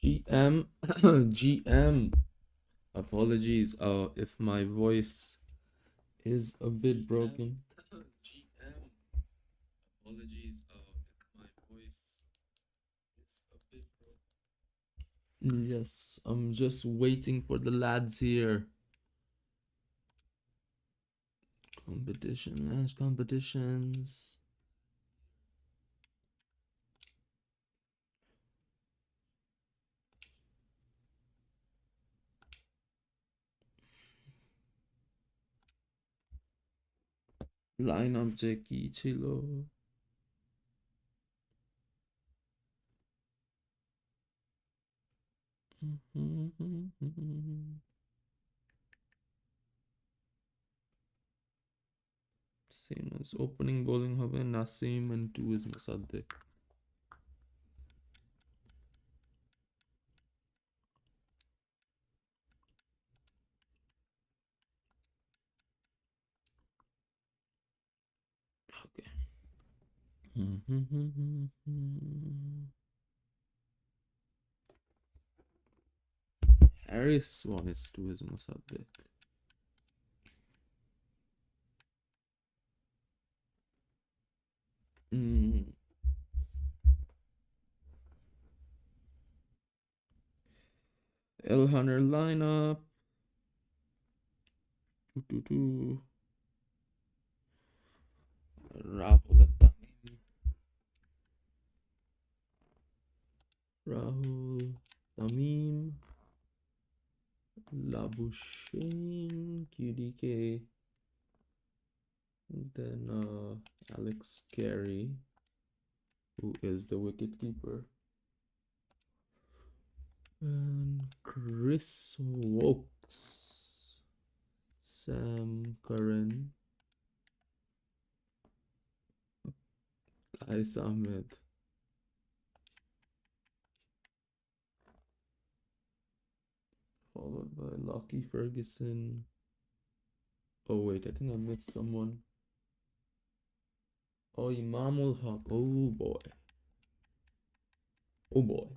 GM. GM. Apologies if my voice is a bit broken. GM. Apologies if my voice is a bit broken. Yes, I'm just waiting for the lads here. Competition, match competitions. Line-up যে কি ছিল same as opening bowling হবে Nasim and 2 is Mosaddek okay Harris 1 is 2 is Mossadegh. L100 lineup. Rahul and Tamim. Rahul, Tamim, Labuschagne, QDK, then Alex Carey, who is the wicketkeeper, and Chris Wokes, Sam Curran, Qais Ahmed, followed by Lockie Ferguson. Oh wait, I think I missed someone. Oh, Imamul Haq. Oh boy. Oh boy.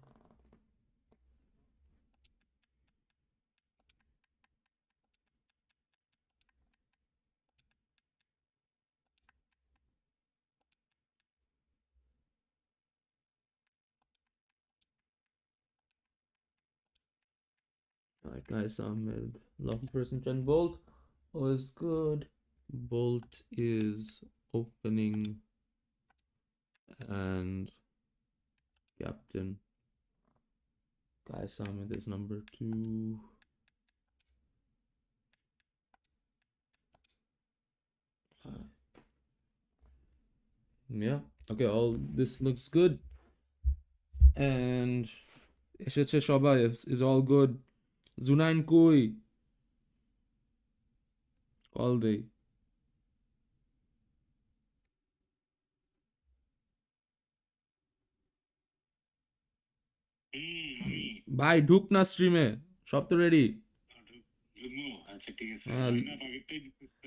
Alright, guys, Ahmed. Lucky person, Trent Bolt. All is good. Bolt is opening and captain. Guys, Ahmed is number 2. Yeah, okay, all this looks good. And Esheche Shoba is all good. Zunain Kui. All day. ভাই ঢুক না স্ট্রিমে সব তো ready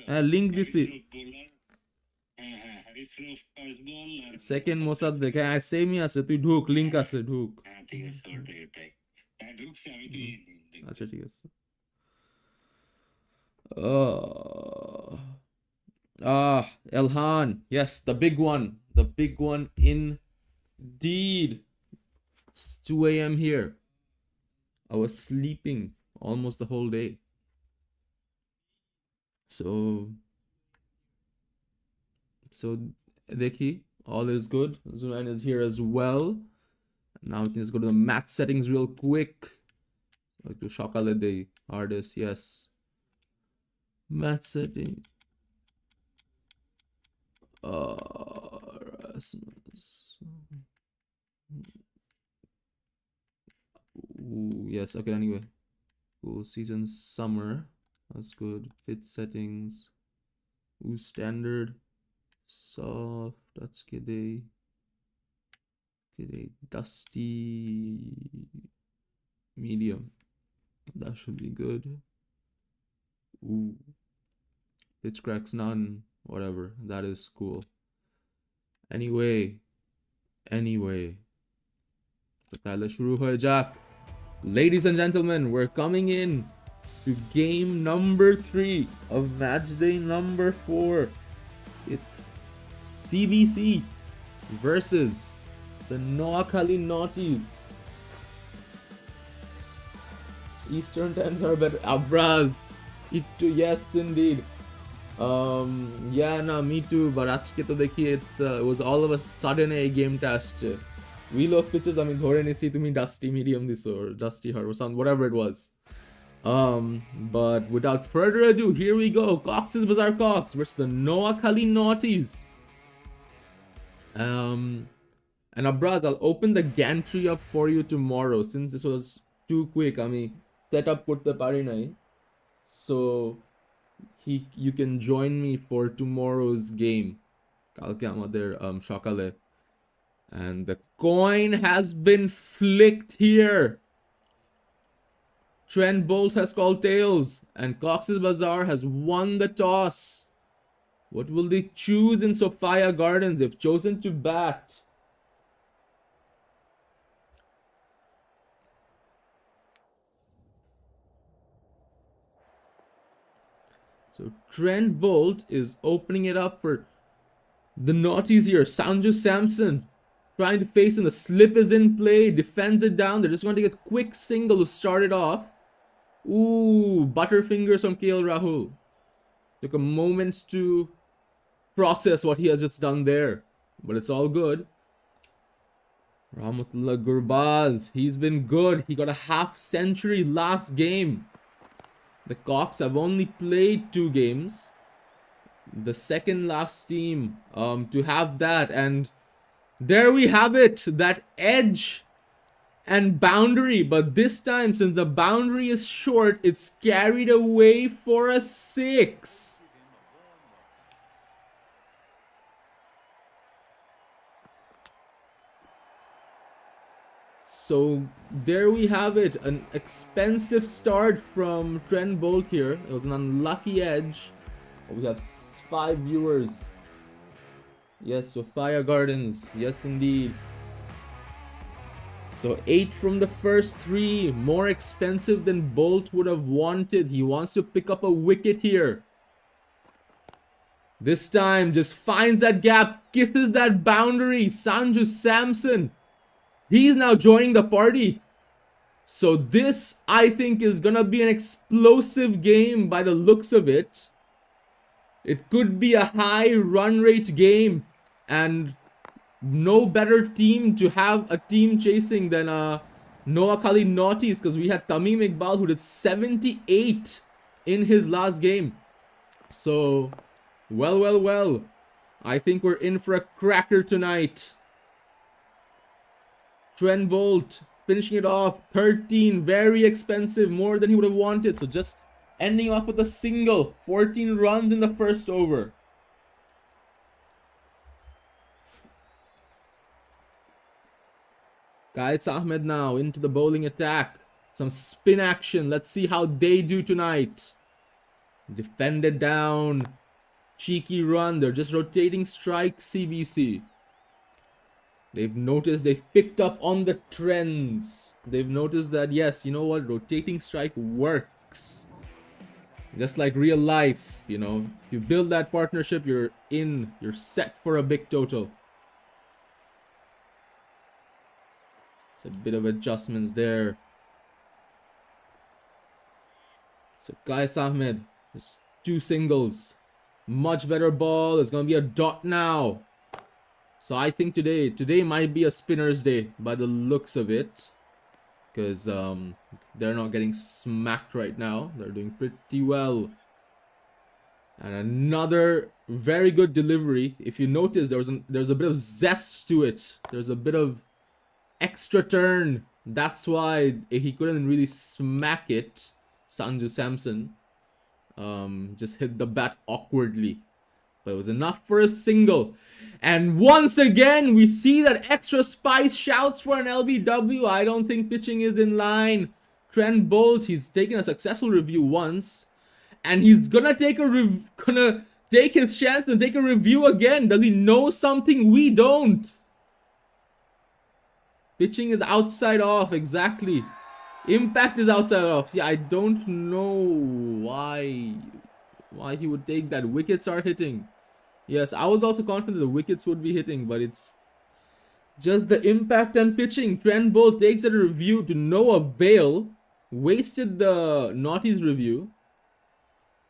হ্যাঁ link দিছি second Mosaddek হ্যাঁ সেমই আছে তুই ঢুক লিংক আছে ঢুক আচ্ছা ঠিক আছে Elhan, yes, the big one indeed. It's 2 a.m. here. I was sleeping almost the whole day. So Dekhi, all is good. Zunain is here as well. Now we can just go to the math settings real quick. Like to Shakale Day, artist, yes. Math setting. Rasmus. Ooh, yes, okay, anyway. Cool, season summer. That's good. Fit settings. Ooh, standard. Soft. That's Kidday. Dusty. Medium. That should be good. Ooh. Pitch cracks none. Whatever. That is cool. Anyway. তো তাহলে শুরু হয়ে যাক Ladies and gentlemen, we're coming in to game number 3 of match day number 4. It's CBC versus the NAUGHTIES. Eastern times are better. Abraz. Yes, indeed. Yeah, no, me too. But আজকে তো দেখি it was all of a sudden a game test. Wheel of pitches আমি ধরে নিছি তুমি dusty medium দিছো or dusty hard or something, whatever it was. But without further ado, here we go. Cox's Bazaar Cox versus the NAUGHTIES. And Abraz, I'll open the gantry up for you tomorrow since this was too quick. I mean, set up করতে পারি নাই. So you can join me for tomorrow's game. কালকে আমাদের সকালে. And the coin has been flicked here. Trent Bolt has called tails and Cox's Bazaar has won the toss. What will they choose in Sophia Gardens if chosen to bat? So Trent Bolt is opening it up for the naughties here. Sanju Samson trying to face him. The slip is in play. Defends it down. They're just going to get a quick single to start it off. Ooh, butterfingers from KL Rahul. Took a moment to process what he has just done there. But it's all good. Rahmatullah Gurbaz. He's been good. He got a half century last game. The Cox have only played 2 games. The second last team to have that. And there we have it. That edge and boundary. But this time, since the boundary is short, it's carried away for a 6. So there we have it. An expensive start from Trent Bolt here. It was an unlucky edge. We have 5 viewers. Yes, Sophia Gardens. Yes, indeed. So 8 from the first 3. More expensive than Bolt would have wanted. He wants to pick up a wicket here. This time just finds that gap. Kisses that boundary. Sanju Samson. He's now joining the party. So this, I think, is gonna be an explosive game by the looks of it. It could be a high run rate game. And no better team to have a team chasing than NAUGHTIES, because we had Tamim Iqbal who did 78 in his last game. So, well. I think we're in for a cracker tonight. Trent Bolt finishing it off. 13, very expensive, more than he would have wanted. So just ending off with a single. 14 runs in the first over. Qais Ahmed now into the bowling attack. Some spin action. Let's see how they do tonight. Defended down. Cheeky run. They're just rotating strike, CBC. They've noticed, they've picked up on the trends. They've noticed that, yes, you know what, rotating strike works. Just like real life, you know. If you build that partnership, you're set for a big total. It's a bit of adjustments there. So Qais Ahmed, just 2 singles. Much better ball. It's going to be a dot now. So I think today might be a spinner's day by the looks of it. Because they're not getting smacked right now. They're doing pretty well. And another very good delivery. If you notice, there's a bit of zest to it. There's a bit of extra turn. That's why he couldn't really smack it. Sanju Samson just hit the bat awkwardly. But it was enough for a single. And once again, we see that extra spice. Shouts for an LBW. I don't think pitching is in line. Trent Bolt, he's taken a successful review once. And he's gonna take his chance and take a review again. Does he know something we don't? Pitching is outside off, exactly. Impact is outside off. Yeah, I don't know why he would take that. Wickets are hitting. Yes, I was also confident the wickets would be hitting, but it's just the impact and pitching. Trent Bolt takes a review to no avail. Wasted the Naughties review.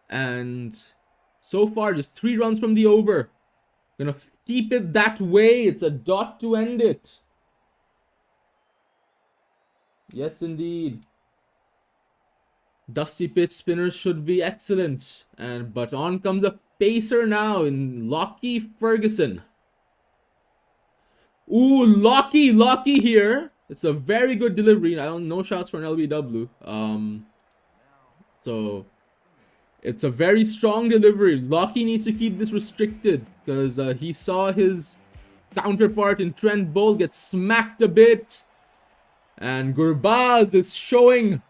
And so far, just 3 runs from the over. Gonna keep it that way. It's a dot to end it. Yes, indeed. Dusty pitch spinners should be excellent. But on comes a pacer now in Lockie Ferguson. Ooh, Lockie here. It's a very good delivery. I don't know shots for an LBW. So it's a very strong delivery. Lockie needs to keep this restricted because he saw his counterpart in Trent Bolt get smacked a bit. And Gurbaz is showing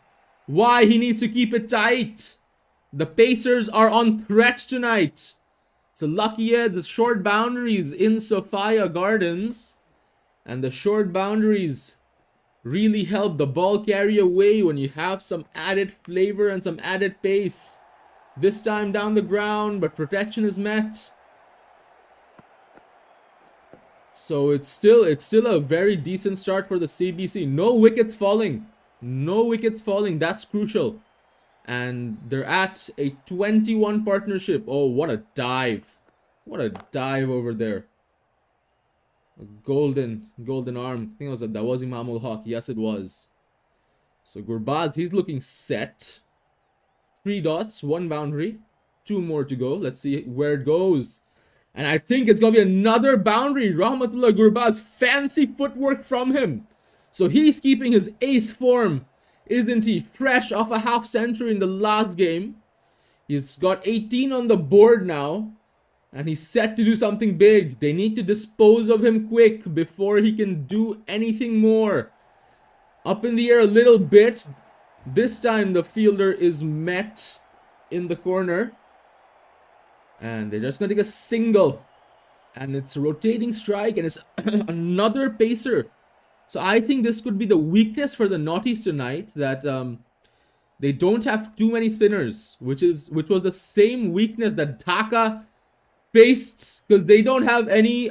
why he needs to keep it tight. The Pacers are on threat tonight. So lucky the short boundaries in Sophia Gardens. And the short boundaries really help the ball carry away when you have some added flavor and some added pace. This time down the ground, but protection is met. So it's still a very decent start for the CBC. No wickets falling. No wickets falling. That's crucial. And they're at a 21 partnership. Oh, what a dive. What a dive over there. A golden arm. I think that was Imamul Haq. Yes, it was. So Gurbaz, he's looking set. 3 dots, 1 boundary. 2 more to go. Let's see where it goes. And I think it's going to be another boundary. Rahmatullah Gurbaz, fancy footwork from him. So he's keeping his ace form, isn't he? Fresh off a half century in the last game. He's got 18 on the board now. And he's set to do something big. They need to dispose of him quick before he can do anything more. Up in the air a little bit. This time the fielder is met in the corner. And they're just going to take a single. And it's a rotating strike. And it's another pacer. So I think this could be the weakness for the Naughties tonight. That they don't have too many spinners. Which was the same weakness that Dhaka faced. Because they don't have any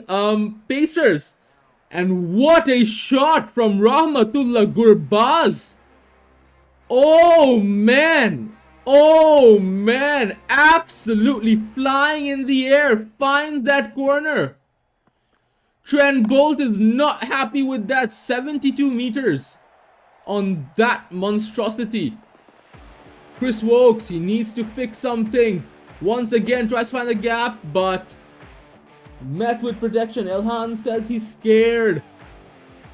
pacers. And what a shot from Rahmatullah Gurbaz. Oh man. Oh man, absolutely flying in the air, finds that corner. Trent Bolt is not happy with that. 72 meters on that monstrosity. Chris Wokes, he needs to fix something. Once again, tries to find a gap, but met with protection. Elhan says he's scared.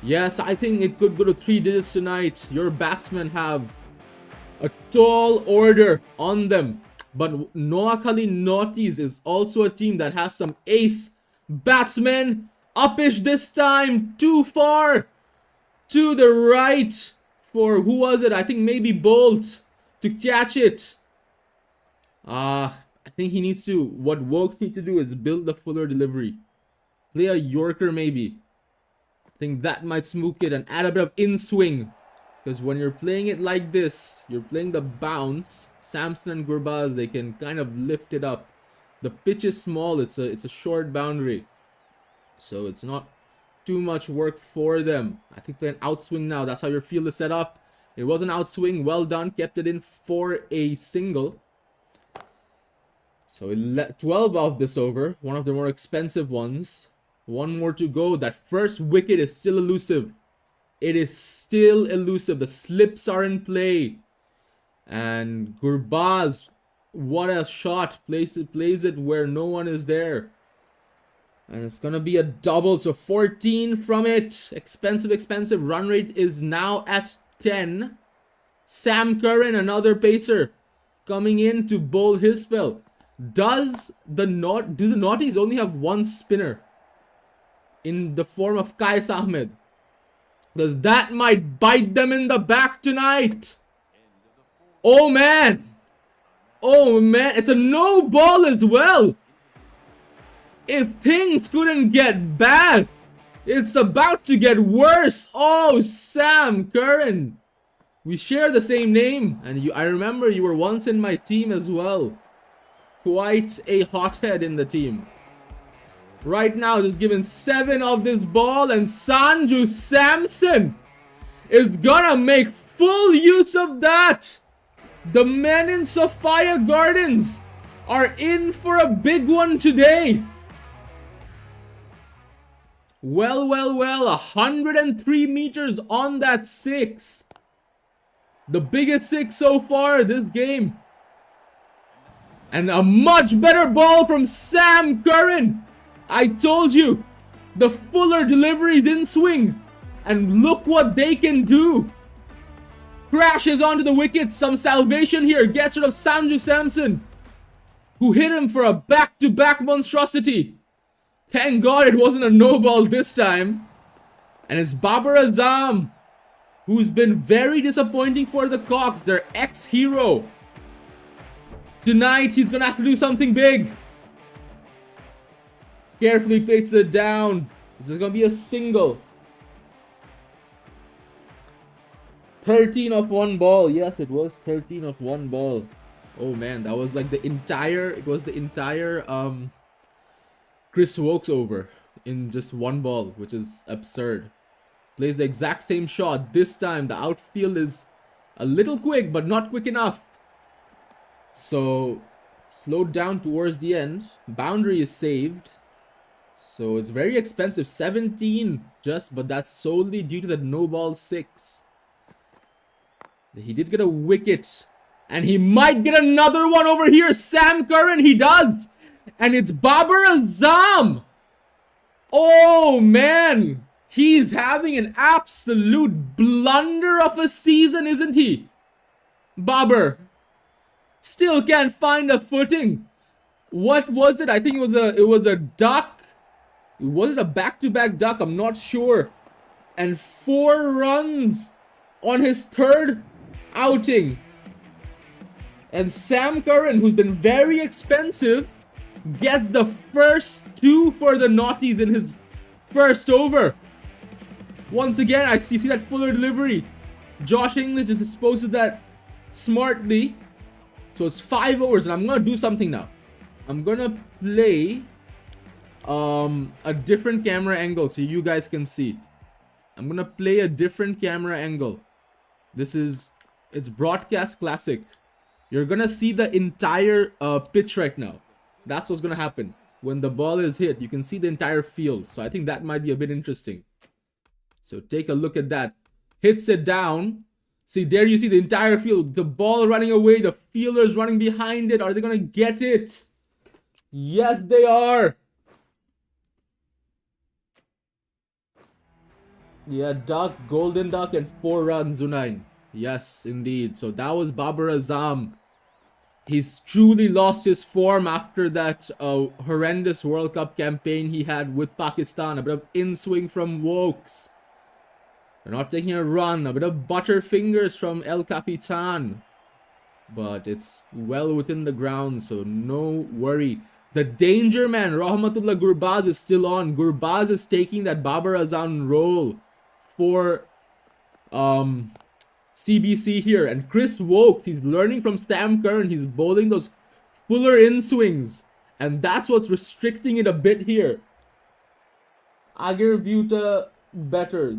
Yes, I think it could go to 3 digits tonight. Your batsmen have a tall order on them. But Noakhali Naughties is also a team that has some ace batsmen. Uppish this time. Too far to the right for, who was it? I think maybe Bolt to catch it. I think he needs to, what Wokes need to do is build the fuller delivery. Play a Yorker maybe. I think that might smook it and add a bit of in-swing. Because when you're playing it like this, you're playing the bounce. Samson and Gurbaz, they can kind of lift it up. The pitch is small. It's a short boundary. So it's not too much work for them. I think they're an outswing now. That's how your field is set up. It was an outswing. Well done. Kept it in for a single. So 12 off this over. One of the more expensive ones. 1 more to go. That first wicket is still elusive. It is still elusive. The slips are in play. And Gurbaz, what a shot. Plays it where no one is there. And it's going to be a double. So 14 from it. Expensive. Run rate is now at 10. Sam Curran, another pacer, coming in to bowl his spell. Do the Naughties only have 1 spinner? In the form of Qais Ahmed. Because that might bite them in the back tonight. Oh man. Oh man. It's a no ball as well. If things couldn't get bad, it's about to get worse. Oh, Sam Curran. We share the same name, and I remember you were once in my team as well. Quite a hothead in the team. Right now, just given 7 of this ball, and Sanju Samson is gonna make full use of that. The men in Sophia Gardens are in for a big one today. Well, 103 meters on that 6. The biggest 6 so far this game. And a much better ball from Sam Curran. I told you, the fuller deliveries in swing. And look what they can do. Crashes onto the wicket. Some salvation here. Gets rid of Sanju Samson, who hit him for a back-to-back monstrosity. Thank God it wasn't a no ball this time. And it's Babar Azam, who's been very disappointing for the Cox, their ex-hero. Tonight, he's gonna have to do something big. Carefully places it down. This is gonna be a single. 13 of 1 ball. Yes, it was 13 of 1 ball. Oh man, that was like the entire, it was the entire Chris Wokes over in just 1 ball, which is absurd. Plays the exact same shot. This time the outfield is a little quick, but not quick enough. So slowed down towards the end. Boundary is saved. So it's very expensive. 17 just, but that's solely due to the no ball 6. He did get a wicket. And he might get another one over here. Sam Curran, he does. And it's Babar Azam. Oh man. He's having an absolute blunder of a season, isn't he? Babar. Still can't find a footing. What was it? I think it was a duck. Was it a back-to-back duck? I'm not sure. And 4 runs on his 3rd outing. And Sam Curran, who's been very expensive, gets the first 2 for the Naughties in his first over. Once again, I see that fuller delivery. Josh English just disposed of that smartly. So it's 5 overs, and I'm gonna do something now. I'm gonna play a different camera angle so you guys can see. I'm gonna play a different camera angle. It's broadcast classic. You're gonna see the entire pitch right now. That's what's gonna happen. When the ball is hit, you can see the entire field. So I think that might be a bit interesting. So take a look at that. Hits it down. See, there you see the entire field. The ball running away. The fielders running behind it. Are they gonna get it? Yes, they are. Yeah, duck, golden duck, and 4 runs, Zunain. Yes, indeed. So that was Babar Azam. He's truly lost his form after that horrendous World Cup campaign he had with Pakistan. A bit of in-swing from Wokes. They're not taking a run. A bit of butterfingers from El Capitan. But it's well within the ground, so no worry. The danger man, Rahmatullah Gurbaz, is still on. Gurbaz is taking that Babar Azam role for CBC here. And Chris Wokes, he's learning from Sam Curran. He's bowling those fuller in-swings. And that's what's restricting it a bit here. Agirvuta better.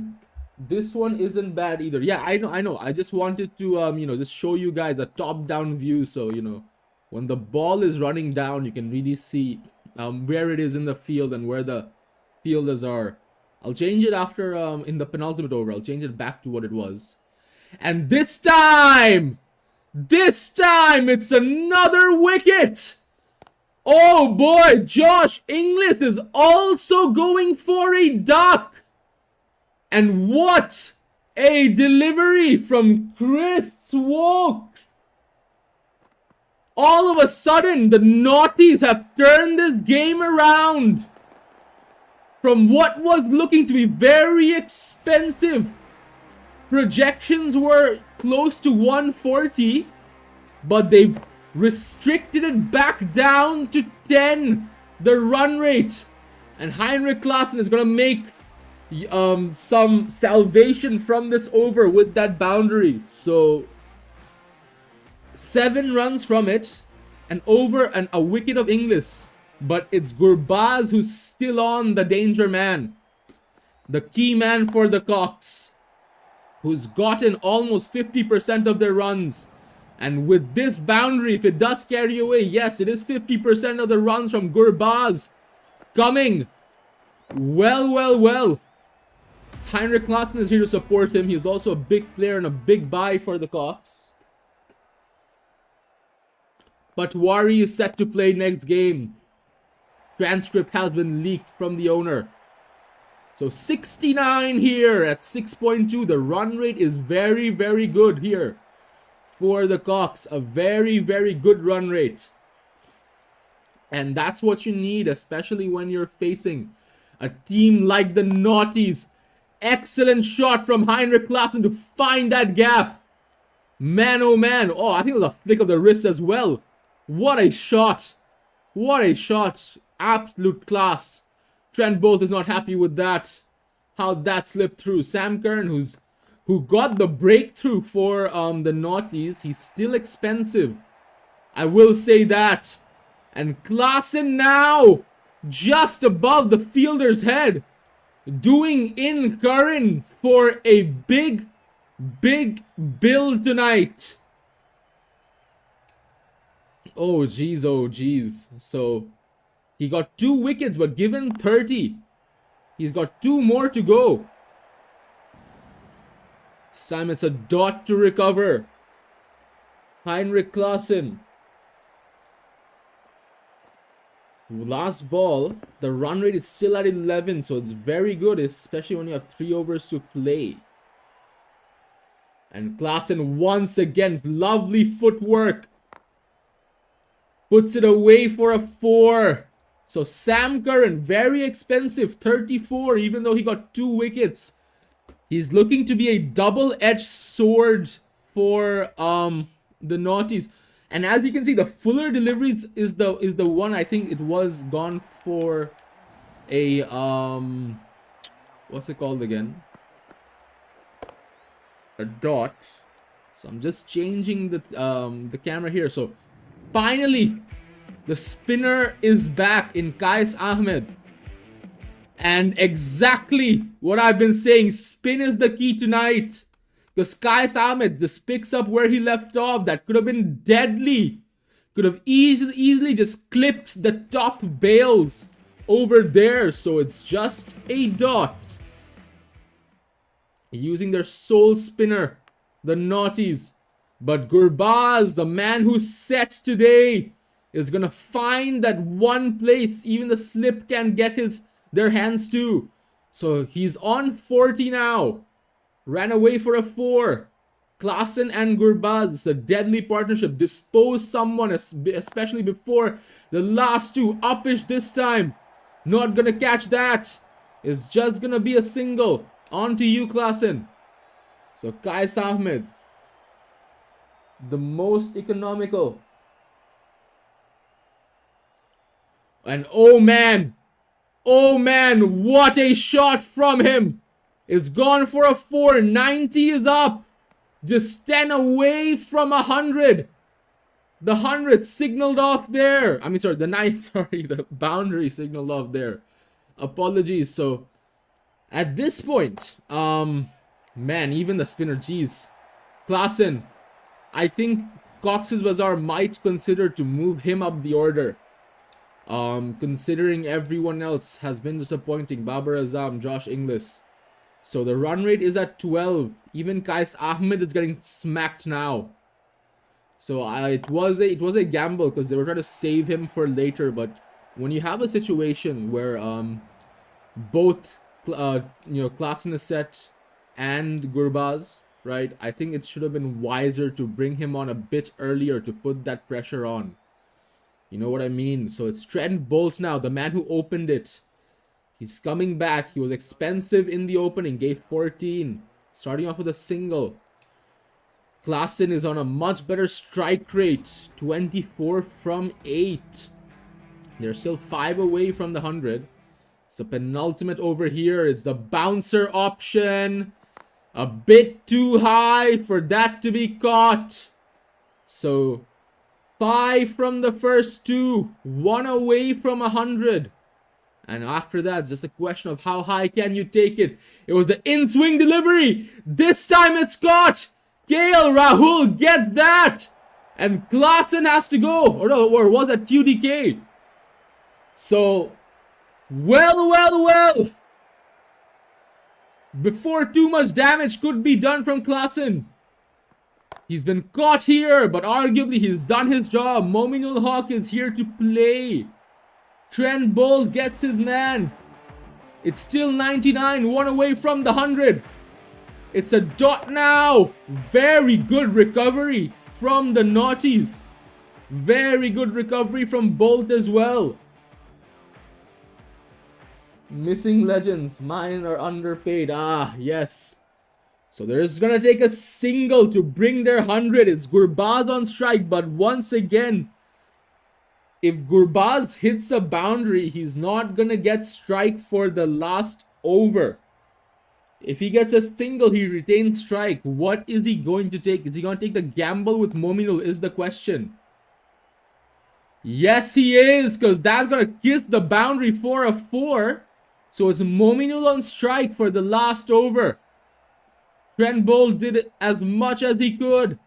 This one isn't bad either. Yeah, I know. I just wanted to, just show you guys a top-down view. So, when the ball is running down, you can really see where it is in the field and where the fielders are. I'll change it after, in the penultimate over. I'll change it back to what it was. And this time, it's another wicket. Oh boy, Josh Inglis is also going for a duck. And what a delivery from Chris Wokes. All of a sudden, the Naughties have turned this game around. From what was looking to be very expensive. Projections were close to 140. But they've restricted it back down to 10. The run rate. And Heinrich Klaassen is going to make some salvation from this over with that boundary. So 7 runs from it, an over and a wicket of Inglis. But it's Gurbaz who's still on the danger man. The key man for the Cox, who's gotten almost 50% of their runs. And with this boundary, if it does carry away, yes, it is 50% of the runs from Gurbaz coming. Well. Heinrich Klaassen is here to support him. He's also a big player and a big buy for the Cox. But Wari is set to play next game. Transcript has been leaked from the owner. So 69 here at 6.2. The run rate is very good here for the Cox. A very good run rate. And that's what you need, especially when you're facing a team like the Naughties. Excellent shot from Heinrich Klaassen to find that gap. Man, oh man. Oh, I think it was a flick of the wrist as well. What a shot. What a shot. Absolute class. Trent Bolt is not happy with that. How that slipped through. Sam Curran, who got the breakthrough for the Naughties. He's still expensive. I will say that. And Klaassen now just above the fielder's head. Doing in Curran for a big build tonight. Oh geez. So he got 2 wickets, but given 30. He's got 2 more to go. This time it's a dot to recover. Heinrich Klaassen. Last ball, the run rate is still at 11, so it's very good, especially when you have 3 overs to play. And Klaassen once again, lovely footwork. Puts it away for a 4. So Sam Curran, very expensive, 34, even though he got 2 wickets. He's looking to be a double-edged sword for the Naughties. And as you can see, the Fuller deliveries is the one. I think it was gone for a what's it called again? A dot. So I'm just changing the camera here. So finally, the spinner is back in Qais Ahmed. And exactly what I've been saying, spin is the key tonight. Because Qais Ahmed just picks up where he left off. That could have been deadly. Could have easily just clipped the top bales over there. So it's just a dot. Using their sole spinner, the Naughties. But Gurbaz, the man who's set today, is going to find that one place even the slip can get their hands to. So he's on 40 now. Ran away for a 4. Klaassen and Gurbaz. It's a deadly partnership. Dispose someone, especially before the last 2. Uppish this time. Not gonna catch that. It's just gonna be a single. On to you, Klaassen. So Qais Ahmed, the most economical. And oh man, what a shot from him. It's gone for a 4. 90 is up. Just 10 away from 100. The 100 signaled off there. I mean, sorry, the boundary signaled off there. Apologies. So, at this point, man, even the spinner, geez. Klaassen, I think Cox's Bazar might consider to move him up the order. Considering everyone else has been disappointing. Babar Azam, Josh Inglis. So the run rate is at 12. Even Qais Ahmed is getting smacked now. So it was a gamble because they were trying to save him for later. But when you have a situation where both Klaassen is set and Gurbaz, right? I think it should have been wiser to bring him on a bit earlier to put that pressure on. You know what I mean? So it's Trent Bolt now, the man who opened it. He's coming back. He was expensive in the opening. Gave 14. Starting off with a single. Klaassen is on a much better strike rate. 24 from 8. They're still 5 away from the 100. It's the penultimate over here. It's the bouncer option. A bit too high for that to be caught. So 5 from the first 2. 1 away from 100. And after that, it's just a question of how high can you take it. It was the in-swing delivery. This time it's caught. KL Rahul gets that. And Klaasen has to go. Or was that QDK? So, well. Before too much damage could be done from Klaasen. He's been caught here, but arguably he's done his job. Mominul Haq is here to play. Trent Bolt gets his man. It's still 99, 1 away from the 100. It's a dot now. Very good recovery from the Naughties. Very good recovery from Bolt as well. Missing legends. Mine are underpaid. Ah, yes. So they're just gonna take a single to bring their 100. It's Gurbaz on strike, but once again, if Gurbaz hits a boundary, he's not gonna get strike for the last over. If he gets a single, he retains strike. What is he going to take? Is he going to take the gamble with Mominul is the question. Yes, he is, because that's going to kiss the boundary for a 4. So it's Mominul on strike for the last over. Trent Bolt did as much as he could.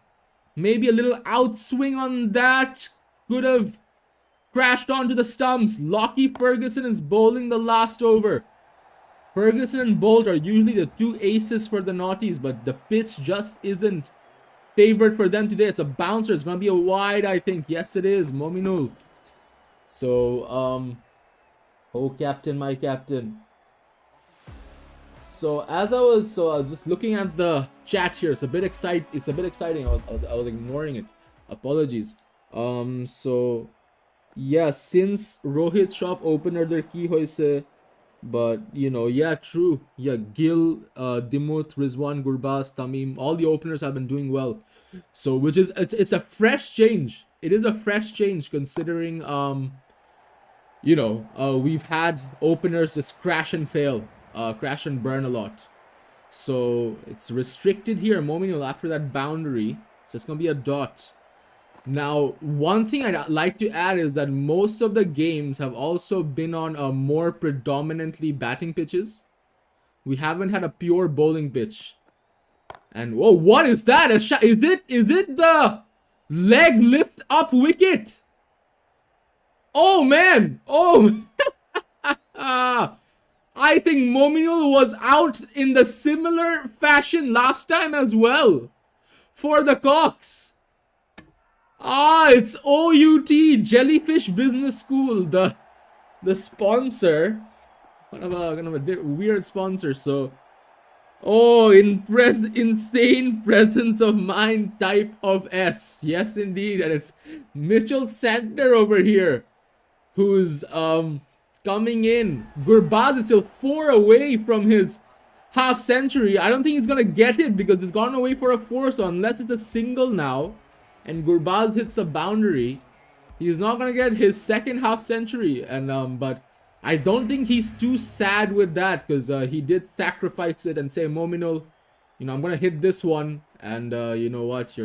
Maybe a little outswing on that. Could have crashed onto the stumps. Lockie Ferguson is bowling the last over. Ferguson and Bolt are usually the 2 aces for the Naughties, but the pitch just isn't favored for them today. It's a bouncer. It's going to be a wide, I think. Yes, it is. Mominul. So, oh, captain, my captain. So, I was just looking at the chat here. It's a bit exciting. I was ignoring it. Apologies. So, yeah, since Rohit's shop opener their key hoise. But, you know, yeah, true. Yeah, Gil, Dimuth, Rizwan, Gurbaz, Tamim, all the openers have been doing well. So, which is, it's a fresh change. It is a fresh change considering, you know, we've had openers just crash and fail, crash and burn a lot. So, it's restricted here. Mominul after that boundary. So, it's going to be a dot. Now, one thing I'd like to add is that most of the games have also been on a more predominantly batting pitches. We haven't had a pure bowling pitch. And whoa, what is that? Is it the leg lift up wicket? Oh man! Oh, I think Mominul was out in the similar fashion last time as well for the Cox. Ah, it's OUT, Jellyfish Business School, the sponsor. Kind of a weird sponsor. So, oh, insane presence of mind type of S. Yes, indeed, and it's Mitchell Santner over here, who's coming in. Gurbaz is still 4 away from his half century. I don't think he's gonna get it because it's gone away for a 4. So unless it's a single now, and Gurbaz hits a boundary, he's not gonna get his second half century. And but I don't think he's too sad with that because he did sacrifice it and say, Mominul, you know, I'm gonna hit this one, and you know what,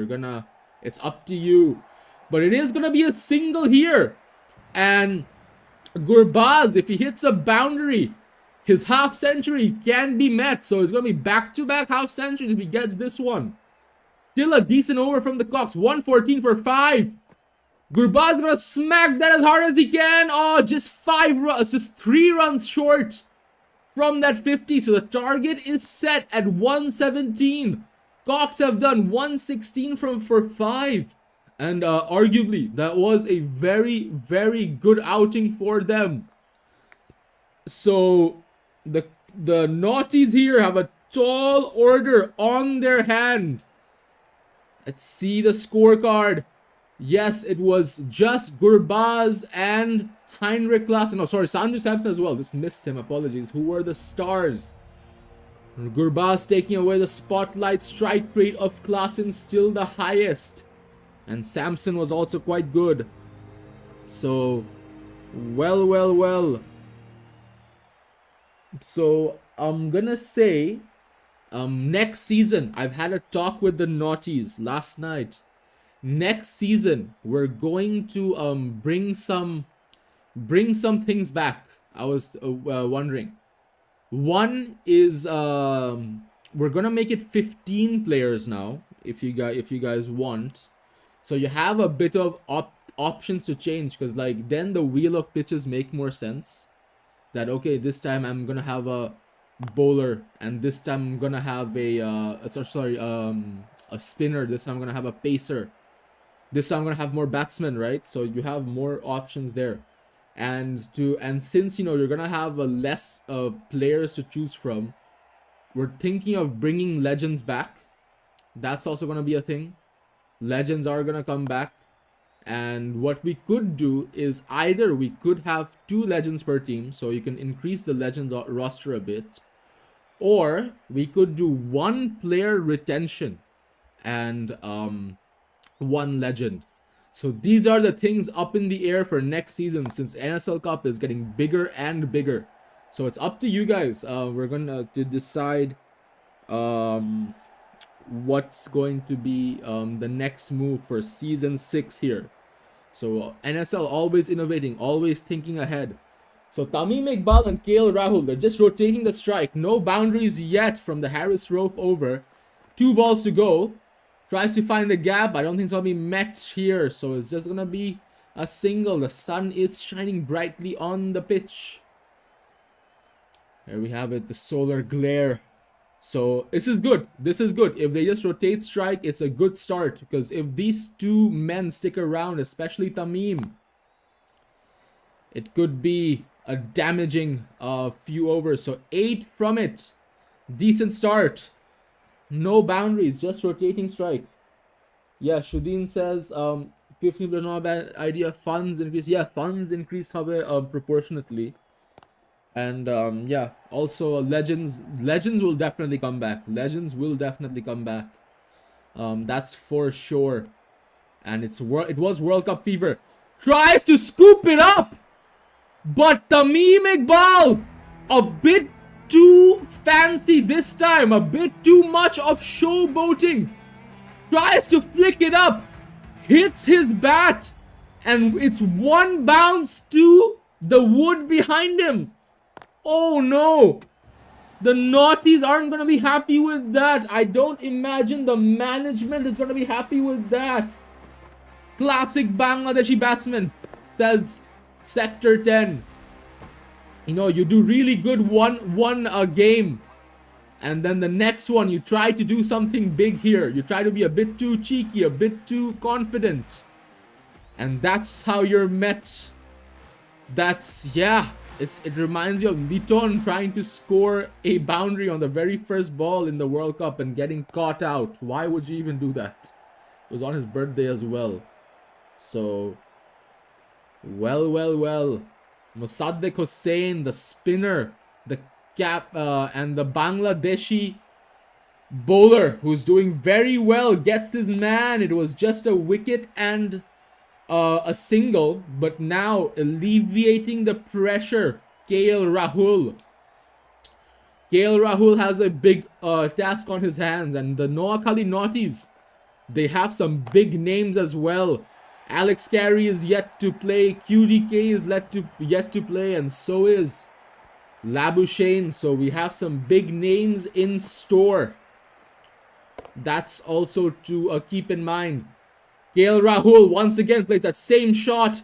it's up to you. But it is gonna be a single here, and Gurbaz, if he hits a boundary, his half century can be met. So it's gonna be back-to-back half centuries if he gets this one. Still a decent over from the Cox. 114 for 5. Gurbaz gonna smack that as hard as he can. Oh, just 5 runs, just 3 runs short from that 50. So the target is set at 117. Cox have done 116 for 5. And arguably, that was a very, very good outing for them. So the Naughties here have a tall order on their hand. Let's see the scorecard. Yes, it was just Gurbaz and Heinrich Klaasen. No, sorry, Sanju Samson as well. Just missed him. Apologies. Who were the stars? Gurbaz taking away the spotlight. Strike rate of Klaasen still the highest. And Samson was also quite good. So, well. So I'm gonna say next season, I've had a talk with the Naughties last night. Next season, we're going to bring some things back. I was wondering. One is we're gonna make it 15 players now, if you guys want. So you have a bit of options to change, because like then the wheel of pitches make more sense. That okay, this time I'm gonna have a bowler, and this time I'm gonna have a spinner. This time I'm gonna have a pacer. This time I'm gonna have more batsmen, right? So you have more options there, and since you're gonna have a less players to choose from, we're thinking of bringing legends back. That's also gonna be a thing. Legends are gonna come back, and what we could do is either we could have 2 legends per team, so you can increase the legend roster a bit, or we could do 1 player retention and 1 legend. So these are the things up in the air for next season, since NSL Cup is getting bigger and bigger. So it's up to you guys. We're gonna to decide what's going to be the next move for season 6 here. So NSL always innovating, always thinking ahead. So Tamim Iqbal and KL Rahul, they're just rotating the strike. No boundaries yet from the Harris Rofe over. 2 balls to go. Tries to find the gap. I don't think it's going to be met here. So it's just going to be a single. The sun is shining brightly on the pitch. There we have it. The solar glare. So this is good. This is good. If they just rotate strike, it's a good start. Because if these 2 men stick around, especially Tamim, it could be a damaging few overs. So 8 from it. Decent start. No boundaries, just rotating strike. Yeah, Shudin says 15 is not a bad idea. Funds increase. Yeah, funds increase proportionately. And yeah, also legends will definitely come back. Legends will definitely come back. That's for sure. And it was World Cup fever. Tries to scoop it up, but Tamim Iqbal, a bit too fancy this time, a bit too much of showboating. Tries to flick it up, hits his bat, and it's 1 bounce to the wood behind him. Oh no! The Naughties aren't going to be happy with that. I don't imagine the management is going to be happy with that. Classic Bangladeshi batsman, says Sector 10. You do really good one game, and then the next one you try to do something big here. You try to be a bit too cheeky, a bit too confident, and that's how you're met. It reminds me of Liton trying to score a boundary on the very first ball in the World Cup and getting caught out. Why would you even do that? It was on his birthday as well. So, well. Mosaddeq Hossain, the spinner, the and the Bangladeshi bowler who's doing very well, gets his man. It was just a wicket and a single, but now alleviating the pressure, KL Rahul. KL Rahul has a big task on his hands, and the Noakhali Naughties, they have some big names as well. Alex Carey is yet to play, QDK is yet to play, and so is Labuschagne. So we have some big names in store. That's also to keep in mind. KL Rahul once again plays that same shot,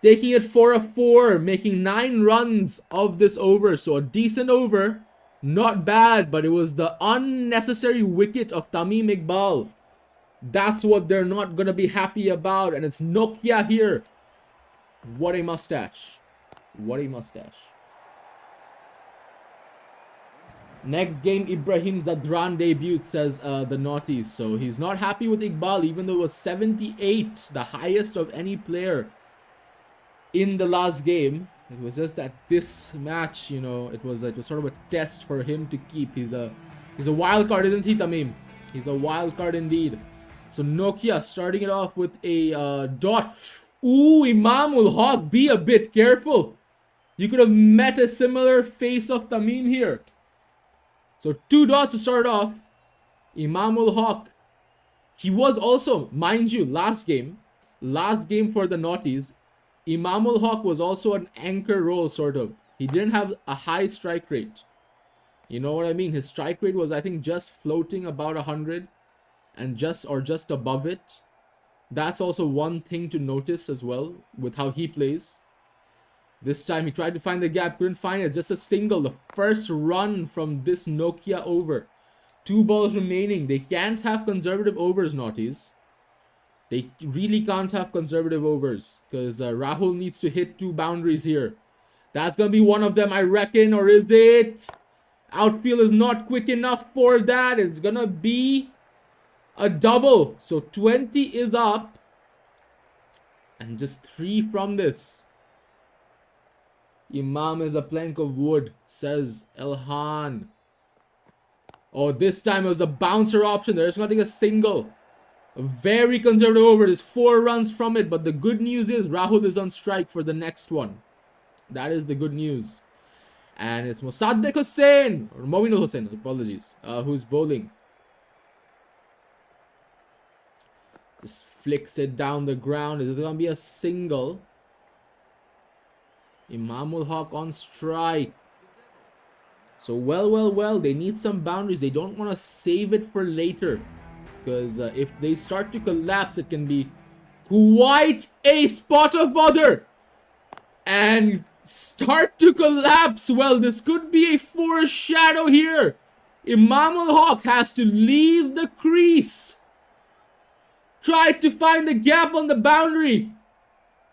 taking it for a 4, making 9 runs of this over. So a decent over, not bad, but it was the unnecessary wicket of Tamim Iqbal. That's what they're not going to be happy about, and it's Nokia here. What a mustache. What a mustache. Next game, Ibrahim's the grand debut, says the Naughties. So he's not happy with Iqbal, even though it was 78, the highest of any player in the last game. It was just that this match, it was sort of a test for him to keep. He's a wild card, isn't he, Tamim? He's a wild card indeed. So Nokia starting it off with a dot. Ooh, Imamul Haq, be a bit careful. You could have met a similar face of Tamim here. So 2 dots to start off. Imamul Haq. He was also, mind you, last game for the Naughties, Imamul Haq was also an anchor role, sort of. He didn't have a high strike rate. You know what I mean? His strike rate was, I think, just floating about 100 and just above it. That's also one thing to notice as well with how he plays. This time he tried to find the gap, couldn't find it. Just a single, the first run from this Nokia over. 2 balls remaining. They can't have conservative overs, Naughties. They really can't have conservative overs because Rahul needs to hit 2 boundaries here. That's going to be one of them, I reckon, or is it? Outfield is not quick enough for that. It's going to be a double. So 20 is up. And just 3 from this. Imam is a plank of wood, says Elhan. Oh, this time it was a bouncer option. There's nothing a single. A very conservative over. There's 4 runs from it. But the good news is Rahul is on strike for the next one. That is the good news. And it's Mosaddeq Hussain, or Mominul Hussain, apologies, who's bowling. Just flicks it down the ground. Is it going to be a single? Imamul Haq on strike. So well, they need some boundaries. They don't want to save it for later. Because if they start to collapse, it can be quite a spot of bother. And start to collapse. Well, this could be a foreshadow here. Imamul Haq has to leave the crease. Try to find the gap on the boundary.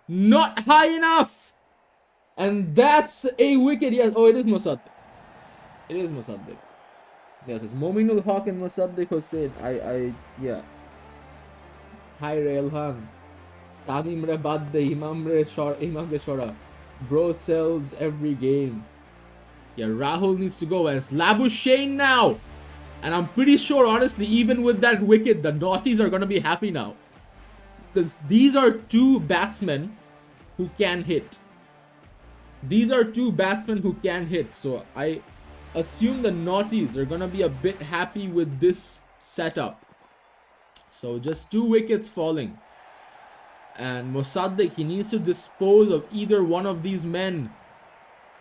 Not high enough. And that's a wicket. Yes. Oh, it is Mosaddeq. It is Mosaddeq. Yes, it's Mominul Haq and Mosaddeq Hussain. Yeah. Hi, Railhan. Tamim re badde, Imam re shora. Bro sells every game. Yeah, Rahul needs to go. And it's Labuschagne now. And I'm pretty sure, honestly, even with that wicket, the Naughties are going to be happy now. Because these are 2 batsmen who can hit. These are 2 batsmen who can hit. So I assume the Naughties are going to be a bit happy with this setup. So just 2 wickets falling. And Mosaddeq, he needs to dispose of either one of these men.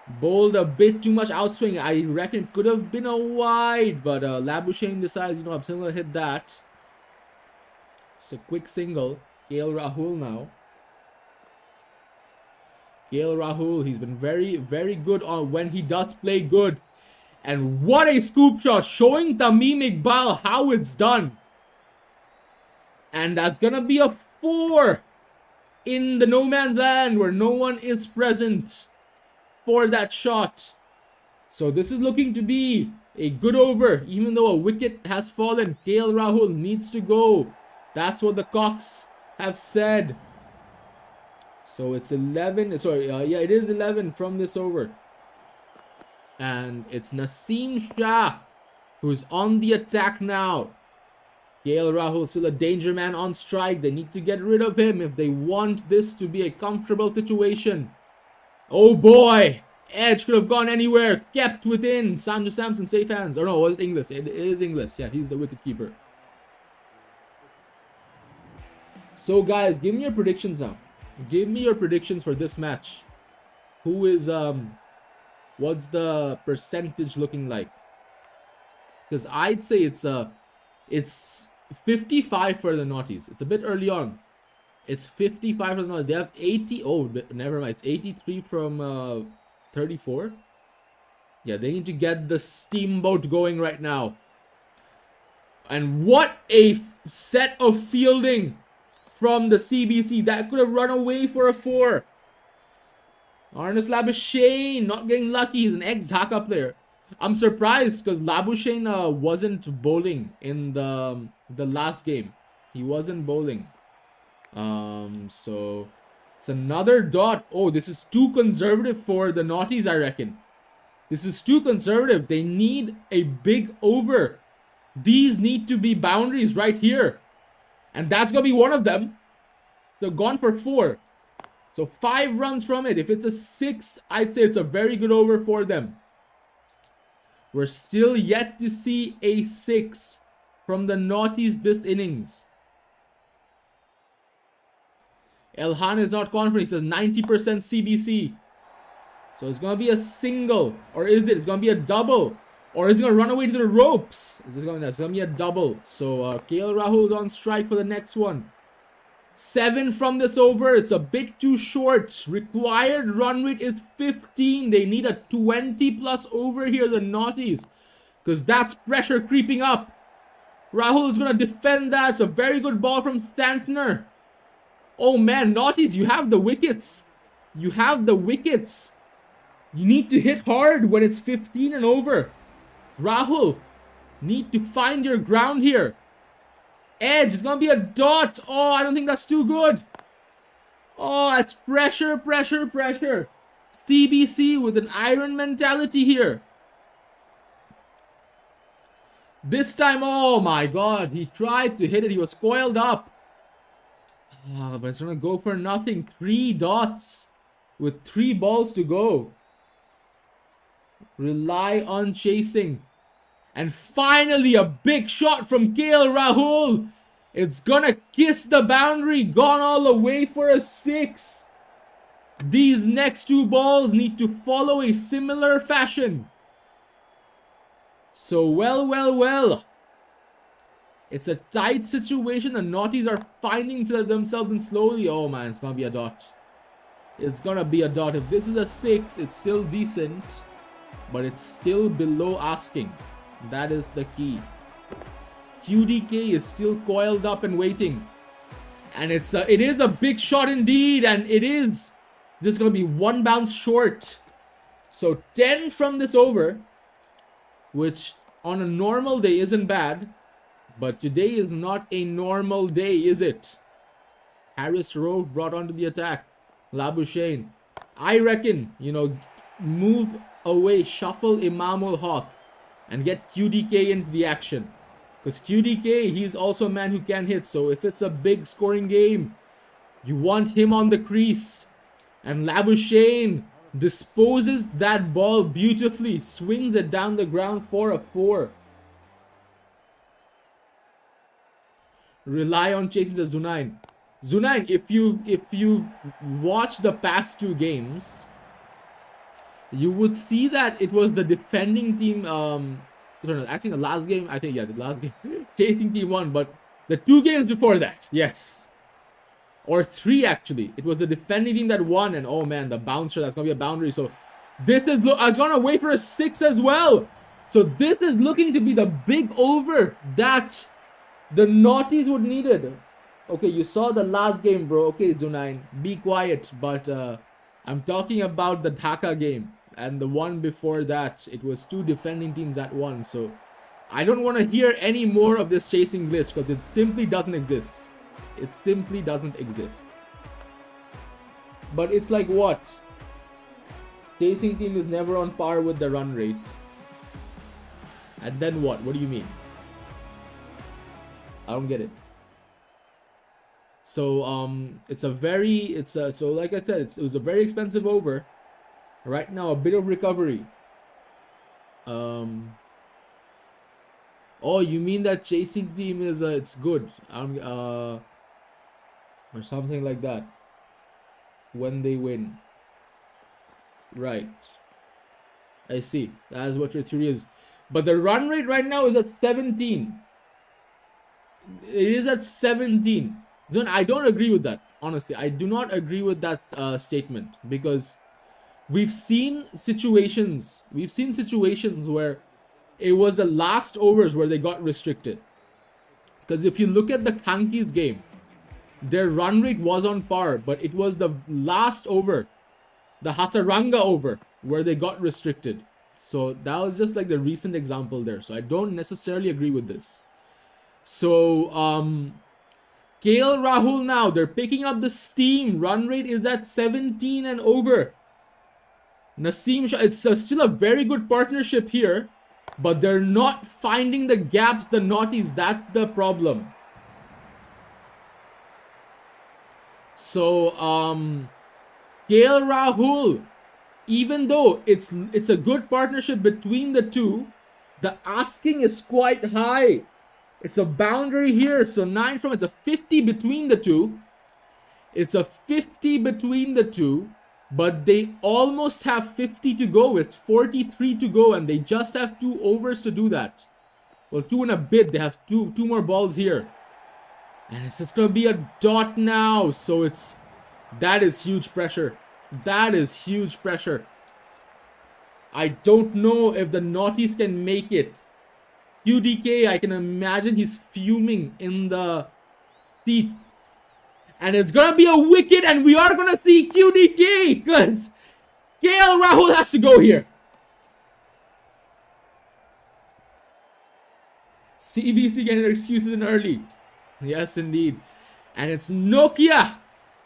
Bowled a bit too much outswing. I reckon it could have been a wide. But Labuschagne decides, I'm still going to hit that. It's a quick single. KL Rahul now. KL Rahul, he's been very, very good on when he does play good. And what a scoop shot, showing Tamim Iqbal how it's done. And that's going to be a 4 in the no man's land where no one is present for that shot. So this is looking to be a good over, even though a wicket has fallen. KL Rahul needs to go. That's what the Cocks have said. So it's 11. Sorry, yeah, it is 11 from this over. And it's Naseem Shah who's on the attack now. KL Rahul still a danger man on strike. They need to get rid of him if they want this to be a comfortable situation. Oh boy! Edge could have gone anywhere. Kept within. Sanju Samson safe hands. Or no, was it Inglis? It is Inglis. Yeah, he's the wicketkeeper. So guys, give me your predictions now. Give me your predictions for this match. Who is what's the percentage looking like? Because I'd say it's 55 for the Naughties. It's a bit early on. It's 55 for the Naughties. They have 80. Oh, never mind. It's 83 from 34. Yeah, they need to get the steamboat going right now. And what a set of fielding from the CBC. That could have run away for a 4. Arnes Labuschagne not getting lucky. He's an ex-Dhaka player. I'm surprised because Labuschagne wasn't bowling in the last game. He wasn't bowling. So it's another dot. Oh, this is too conservative for the Naughties, I reckon. This is too conservative. They need a big over. These need to be boundaries right here. And that's going to be one of them. So gone for 4. So 5 runs from it. If it's a 6, I'd say it's a very good over for them. We're still yet to see a 6 from the Naughties this innings. Elhan is not confident. He says 90% CBC. So it's going to be a single. Or is it? It's going to be a double. Or is it going to run away to the ropes? It's going to be a double. So KL Rahul's on strike for the next one. 7 from this over. It's a bit too short. Required run rate is 15. They need a 20 plus over here, the Naughties. Because that's pressure creeping up. Rahul is going to defend that. It's a very good ball from Stantner. Oh man, Naughties, you have the wickets. You have the wickets. You need to hit hard when it's 15 and over. Rahul, need to find your ground here. Edge, it's going to be a dot. Oh, I don't think that's too good. Oh, it's pressure, pressure, pressure. CBC with an iron mentality here. This time, oh my god, he tried to hit it. He was coiled up. Oh, but it's going to go for nothing. 3 dots with 3 balls to go. Rely on chasing. And finally, a big shot from KL Rahul. It's gonna kiss the boundary. Gone all the way for a 6. These next 2 balls need to follow a similar fashion. So, well. It's a tight situation. The Naughties are finding themselves in slowly. Oh man, it's gonna be a dot. It's gonna be a dot. If this is a 6, it's still decent. But it's still below asking. That is the key. QDK is still coiled up and waiting. And it is a big shot indeed. And it is just going to be 1 bounce short. So 10 from this over. Which on a normal day isn't bad. But today is not a normal day, is it? Harris Rove brought onto the attack. Labuschagne. I reckon, move away, shuffle Imamul Haq. And get QDK into the action. Because QDK, he's also a man who can hit. So if it's a big scoring game, you want him on the crease. And Labuschagne disposes that ball beautifully. Swings it down the ground for a 4. Rely on chasing the Zunain. Zunain, if you watch the past 2 games, you would see that it was the defending team, actually the last game, the last game, chasing team won, but the 2 games before that, yes. Or 3 actually. It was the defending team that won, and oh man, the bouncer, that's going to be a boundary. So this is, I was going to wait for a 6 as well. So this is looking to be the big over that the Naughties would needed. Okay, you saw the last game, bro. Okay, Zunain, be quiet, but I'm talking about the Dhaka game. And the one before that, it was 2 defending teams that won. So I don't want to hear any more of this chasing glitch because it simply doesn't exist. It simply doesn't exist. But it's like what? Chasing team is never on par with the run rate. And then what? What do you mean? I don't get it. So so like I said, it was a very expensive over. Right now, a bit of recovery. Oh, you mean that chasing team is it's good, or something like that. When they win, right? I see. That is what your theory is. But the run rate right now is at 17. It is at 17. Zone, I don't agree with that. Honestly, I do not agree with that statement because we've seen situations where it was the last overs where they got restricted. Because if you look at the Kanki's game, their run rate was on par, but it was the last over, the Hasaranga over, where they got restricted. So that was just like the recent example there. So I don't necessarily agree with this. So KL Rahul now, they're picking up the steam. Run rate is at 17 and over. Naseem Shah, it's still a very good partnership here, but they're not finding the gaps, the Naughties. That's the problem. So KL Rahul, even though it's a good partnership between the two, the asking is quite high. It's a boundary here, so 9 from, it's a 50 between the two. It's a 50 between the two, but they almost have 50 to go. It's 43 to go, and they just have 2 overs to do that. Well, 2 and a bit. They have two more balls here. And it's just going to be a dot now. So that is huge pressure. That is huge pressure. I don't know if the Naughties can make it. QDK, I can imagine he's fuming in the seats. And it's going to be a wicket, and we are going to see QDK because KL Rahul has to go here. CBC getting their excuses in early. Yes, indeed. And it's Nokia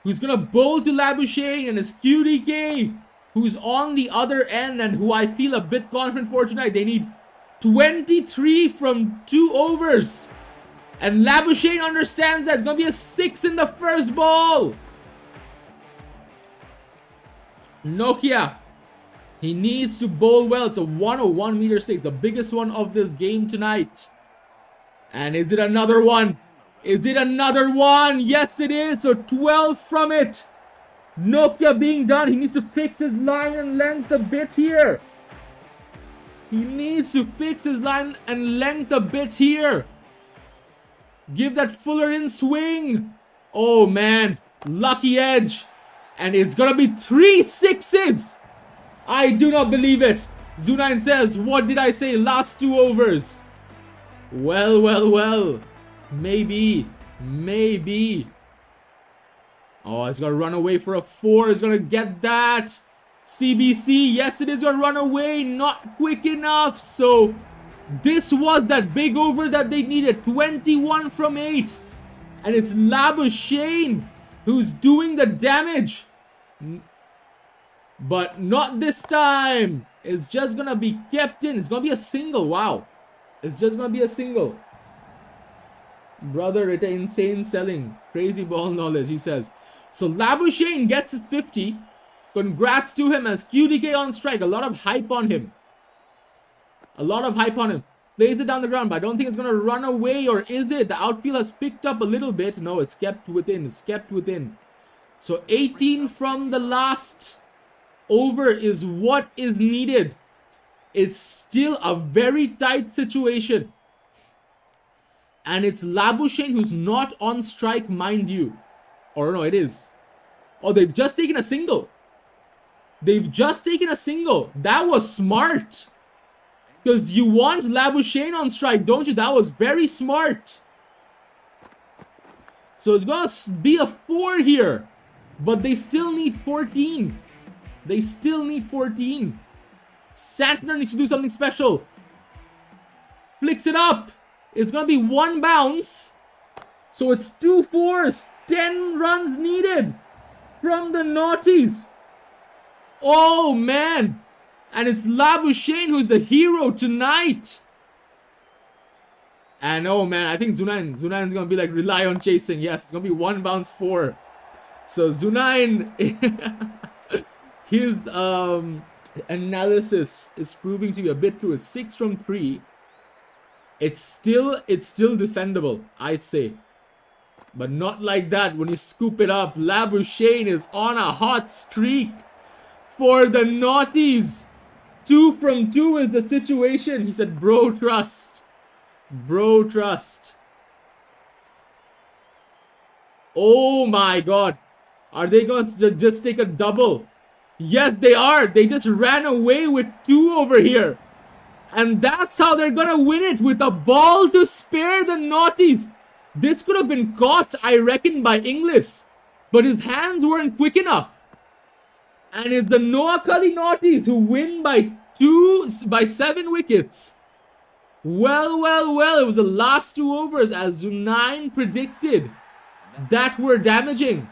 who's going to bowl to Labuschagne, and it's QDK who's on the other end and who I feel a bit confident for tonight. They need 23 from 2 overs. And Labuschagne understands that. It's going to be a 6 in the first ball. Nokia, he needs to bowl well. It's a 101 meter 6, the biggest one of this game tonight. And is it another one? Is it another one? Yes, it is. So 12 from it. Nokia being done. He needs to fix his line and length a bit here. He needs to fix his line and length a bit here. Give that fuller in swing. Oh, man. Lucky edge. And it's going to be 3 sixes. I do not believe it. Zunain says, what did I say? Last 2 overs. Well, well, well. Maybe. Maybe. Oh, it's going to run away for a 4. It's going to get that. CBC. Yes, it is going to run away. Not quick enough. So this was that big over that they needed. 21 from 8. And it's Labuschagne who's doing the damage. But not this time. It's just going to be kept in. It's going to be a single. Wow. It's just going to be a single. Brother, it's insane selling. Crazy ball knowledge, he says. So Labuschagne gets his 50. Congrats to him as QDK on strike. A lot of hype on him. A lot of hype on him. Plays it down the ground, but I don't think it's going to run away. Or is it? The outfield has picked up a little bit. No, it's kept within. It's kept within. So 18 from the last over is what is needed. It's still a very tight situation. And it's Labuschagne who's not on strike, mind you. Or no, it is. Oh, they've just taken a single. They've just taken a single. That was smart. Because you want Labuschagne on strike, don't you? That was very smart. So it's going to be a 4 here. But they still need 14. They still need 14. Santner needs to do something special. Flicks it up. It's going to be 1 bounce. So it's 2 4s. 10 runs needed from the Naughties. Oh, man. And it's Labuschagne who's the hero tonight. And oh, man, I think Zunain's going to be like, rely on chasing. Yes, it's going to be 1 bounce 4. So Zunain, his analysis is proving to be a bit true. It's 6 from 3. It's still defendable, I'd say. But not like that when you scoop it up. Labuschagne is on a hot streak for the Naughties. 2 from 2 is the situation. He said, bro, trust. Bro, trust. Oh my God. Are they going to just take a double? Yes, they are. They just ran away with 2 over here. And that's how they're going to win it, with a ball to spare the Naughties. This could have been caught, I reckon, by Inglis. But his hands weren't quick enough. And it's the Noakhali Naughties who win by 7 wickets. Well, well, well. It was the last 2 overs, as Zunain predicted, that were damaging.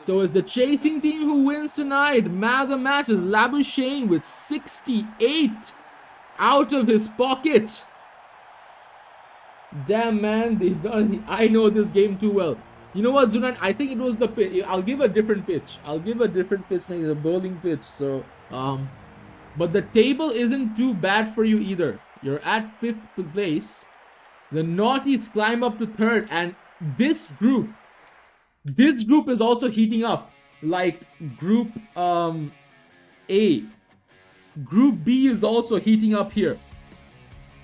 So it's the chasing team who wins tonight. Man of the match is Labuschagne with 68 out of his pocket. Damn, man. I know this game too well. You know what, Zunan? I think it was the pitch. I'll give a different pitch. I'll give a different pitch next, a bowling pitch. So, but the table isn't too bad for you either. You're at 5th place. The Naughties climb up to 3rd, and this group is also heating up. Like Group A. Group B is also heating up here.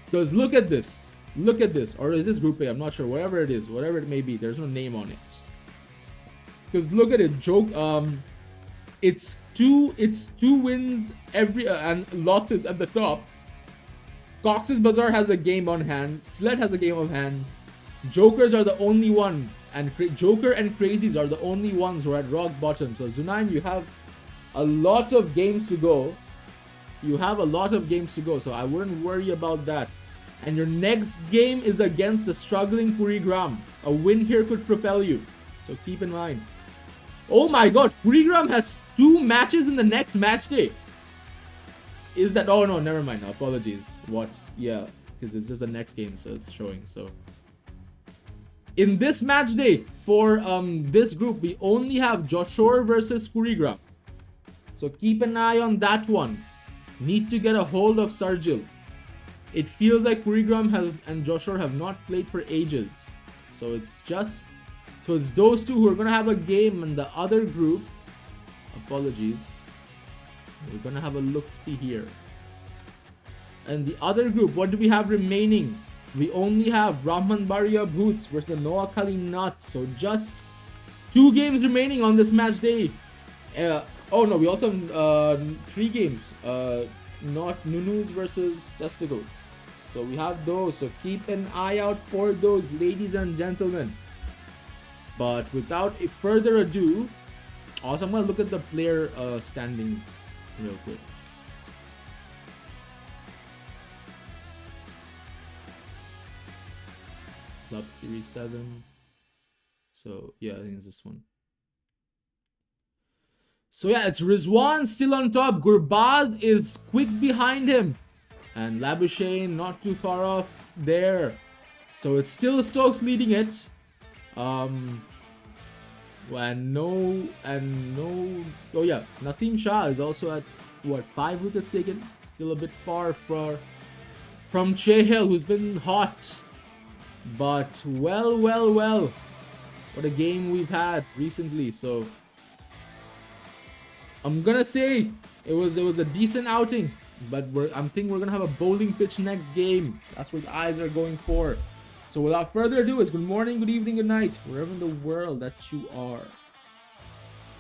Because look at this. Look at this. Or is this Group A? I'm not sure. Whatever it is. Whatever it may be. There's no name on it. Because look at it. It's two wins every and losses at the top. Cox's Bazaar has a game on hand. Sled has a game on hand. Jokers are the only one. And Joker and Crazies are the only ones who are at rock bottom. So Zunain, you have a lot of games to go. So I wouldn't worry about that. And your next game is against the struggling Kurigram. A win here could propel you. So keep in mind. Oh my god, Kurigram has 2 matches in the next match day. Is that... Oh no, never mind. Apologies. What? Yeah, because it's just the next game, so it's showing. So in this match day for this group, we only have Joshua versus Kurigram. So keep an eye on that one. Need to get a hold of Sarjil. It feels like Kurigram and Joshua have not played for ages. So it's those two who are going to have a game, and the other group, apologies, we're going to have a look-see here. And the other group, what do we have remaining? We only have Rahman Baria Boots versus the Noah Kali Nuts. So just 2 games remaining on this match day. Oh no, we also have 3 games. Not Nunus versus Testicles. So we have those. So keep an eye out for those, ladies and gentlemen. But without further ado, also I'm going to look at the player standings real quick. Club Series 7. So yeah, I think it's this one. So yeah, it's Rizwan still on top. Gurbaz is quick behind him. And Labuschagne not too far off there. So it's still Stokes leading it. Oh yeah, Naseem Shah is also at what, 5 wickets taken. Still a bit far from Chehel, who's been hot. But well, what a game we've had recently. So I'm gonna say it was a decent outing, but I'm thinking we're gonna have a bowling pitch next game. That's what the eyes are going for. So without further ado, it's good morning, good evening, good night, wherever in the world that you are.